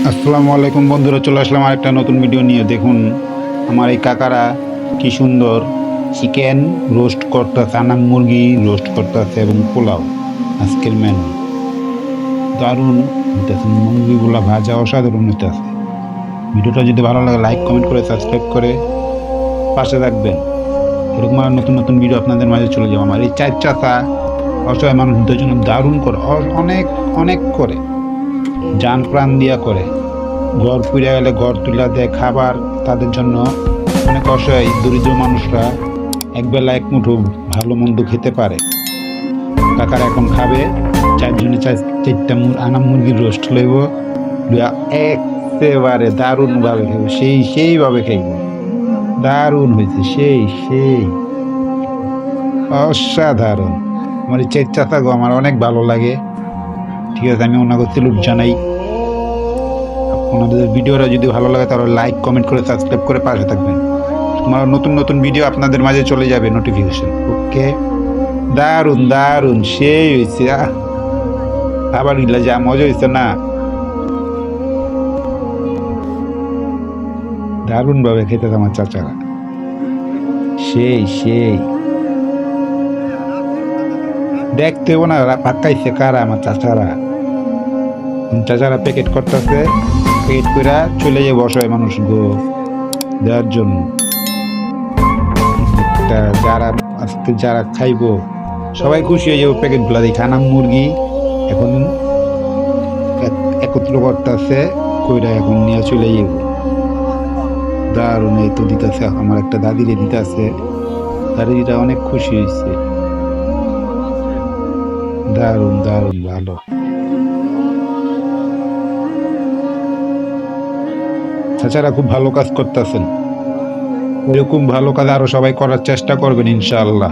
আসসালামু আলাইকুম বন্ধুরা, চলে আসলাম আরেকটা নতুন ভিডিও নিয়ে। দেখুন আমার এই কাকারা কি সুন্দর চিকেন রোস্ট করতেছে, আনাম মুরগি রোস্ট করতেছে এবং পোলাও আজকের মেনু। দারুণ হইতেছে, মুরগিগুলা ভাজা অসাধারণ হইতেছে। ভিডিওটা যদি ভালো লাগে লাইক কমেন্ট করে সাবস্ক্রাইব করে পাশে রাখবেন। এরকম আর নতুন নতুন ভিডিও আপনাদের মাঝে চলে যাবো। আমার এই চার চাকা অসহায় মানুষদের জন্য দারুণ করে, অনেক অনেক করে, জান প্রাণ দিয়া করে। ঘর পুড়ে গেলে ঘর তুলে দেয়, খাবার তাদের জন্য। অনেক অসহায় দরিদ্র মানুষরা একবেলা এক মুঠো ভালো মন্দ খেতে পারে। কাকারা এখন খাবে, চারজনে চারটা আনাম মুরগির রোস্ট লইব, একেবারে দারুণ ভাবে খাইব, সেইভাবে খাইব। দারুণ হয়েছে, সেই অসাধারণ। আমার এই চার চাচা গো আমার অনেক ভালো লাগে। ঠিক আছে, আমি ওনাকে সেলুট জানাই। আপনাদের ভিডিওটা যদি ভালো লাগে তাহলে লাইক কমেন্ট করে সাবস্ক্রাইব করে পাশে থাকবেন। আমার নতুন নতুন ভিডিও আপনাদের মাঝে চলে যাবে নোটিফিকেশন। ওকে, দারুণ দারুণ সেই হয়েছে। খাবার গিলা যা মজা হয়েছে না, দারুণ ভাবে খেতে আমার চাচারা, সেই দেখতে না পাকাইছে কারা আমার চাচারা। চাচারা প্যাকেট করতেছে, প্যাকেট করে চলে যাবো অসহায় মানুষ গো দেওয়ার জন্য। যারা আজকে যারা খাইবো সবাই খুশি হয়ে যাবো প্যাকেট গুলা দেখে। আনাম মুরগি এখন একত্র করতেছে, কইরা এখন নিয়ে চলে যাবো। দারুণ এই তো দিতেছে, আমার একটা দাদিরে দিতেছে, দাদিটা অনেক খুশি হয়েছে। দারুণ দারুণ ভালো। চাচারা খুব ভালো কাজ করতেছেন, এরকম ভালো কাজ আরো সবাই করার চেষ্টা করবেন ইনশাআল্লাহ।